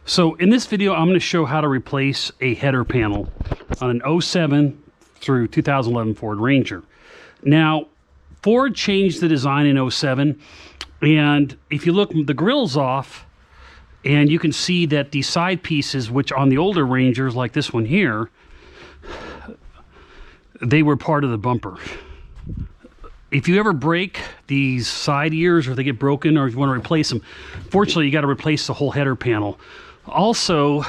So in this video, I'm going to show how to replace a header panel on an '07 through 2011 Ford Ranger. Now, Ford changed the design in '07, and if you look, the grill's off, and you can see that the side pieces, which on the older Rangers, like this one here, they were part of the bumper. If you ever break these side ears or they get broken or if you want to replace them, fortunately, you got to replace the whole header panel. Also,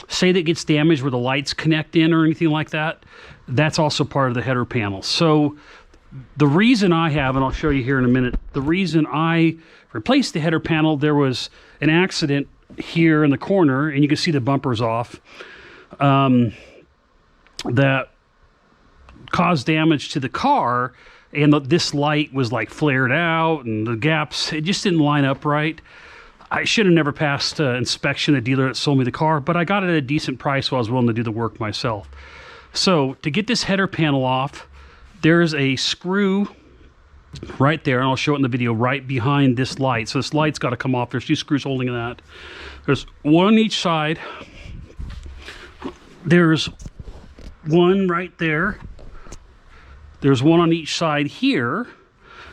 say that gets damaged where the lights connect in or anything like that, that's also part of the header panel. So the reason I have, and I'll show you here in a minute, the reason I replaced the header panel, there was an accident here in the corner, and you can see the bumpers off, that caused damage to the car, and this light was like flared out, and the gaps, it just didn't line up right. I should have never passed inspection, the dealer that sold me the car, but I got it at a decent price, so I was willing to do the work myself. So to get this header panel off, there's a screw right there, and I'll show it in the video, right behind this light. So this light's got to come off. There's two screws holding that. There's one on each side. There's one right there. There's one on each side here,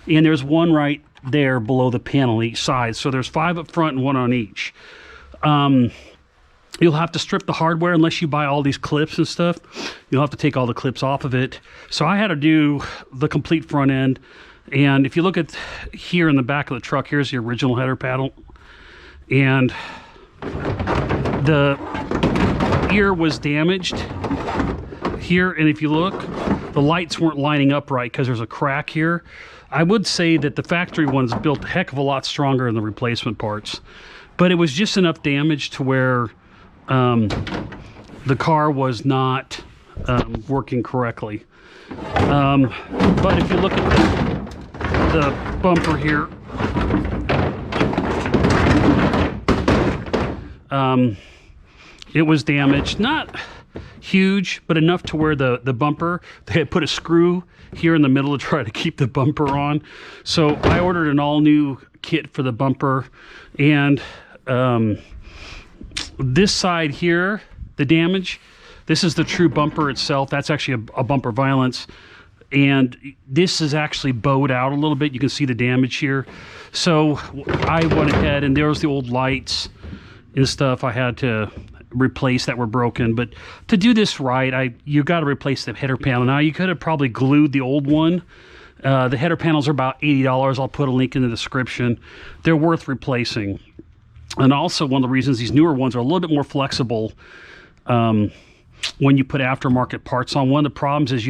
and there's one right there below the panel on each side. So there's 5 up front and 1 on each. You'll have to strip the hardware unless you buy all these clips and stuff. You'll have to take all the clips off of it. So I had to do the complete front end. And if you look at here in the back of the truck, here's the original header panel. And the ear was damaged here. And if you look, the lights weren't lining up right because there's a crack here. I would say that the factory one's built a heck of a lot stronger than the replacement parts, but it was just enough damage to where the car was not working correctly. But if you look at the bumper here, it was damaged, not huge, but enough to where the bumper, they had put a screw here in the middle to try to keep the bumper on. So I ordered an all new kit for the bumper, and this side here, the damage, this is the true bumper itself. That's actually a bumper valance, and this is actually bowed out a little bit. You can see the damage here. So I went ahead, and there was the old lights and stuff I had to replace that were broken. But to do this right, you got to replace the header panel. Now, you could have probably glued the old one. The header panels are about $80. I'll put a link in the description. They're worth replacing. And also, one of the reasons these newer ones are a little bit more flexible when you put aftermarket parts on. One of the problems is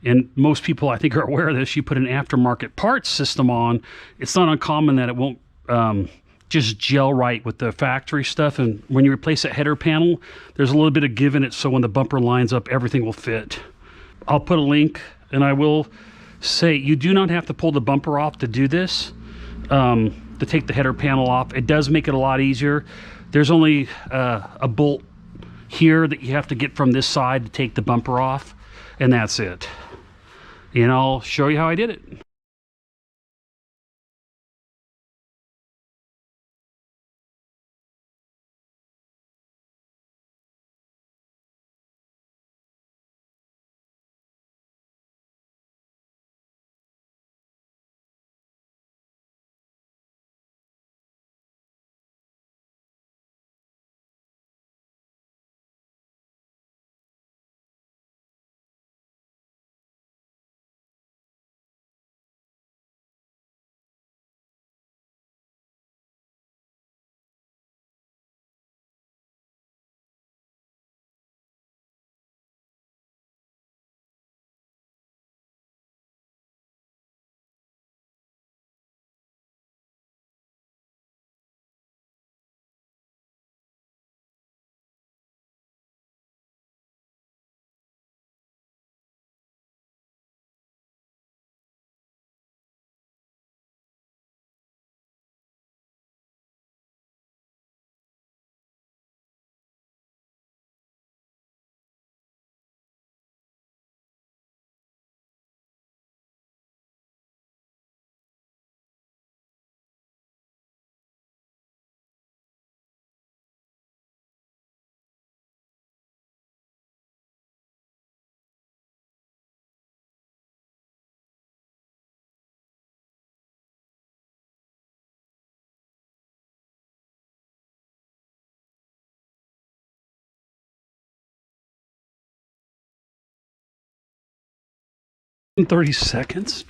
and most people I think are aware of this, you put an aftermarket parts system on, it's not uncommon that it won't just gel right with the factory stuff. And when you replace that header panel, there's a little bit of give in it, so when the bumper lines up, everything will fit. I'll put a link, and I will say you do not have to pull the bumper off to do this, to take the header panel off. It does make it a lot easier. There's only a bolt here that you have to get from this side to take the bumper off, and that's it. And I'll show you how I did it. 30 seconds.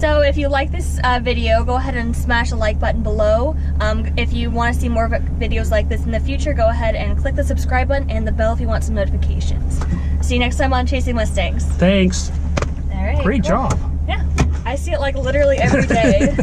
So if you like this video, go ahead and smash the like button below. If you want to see more videos like this in the future, go ahead and click the subscribe button and the bell if you want some notifications. See you next time on Chasing Mustangs. Thanks. All right. Great job. Yeah, I see it like literally every day.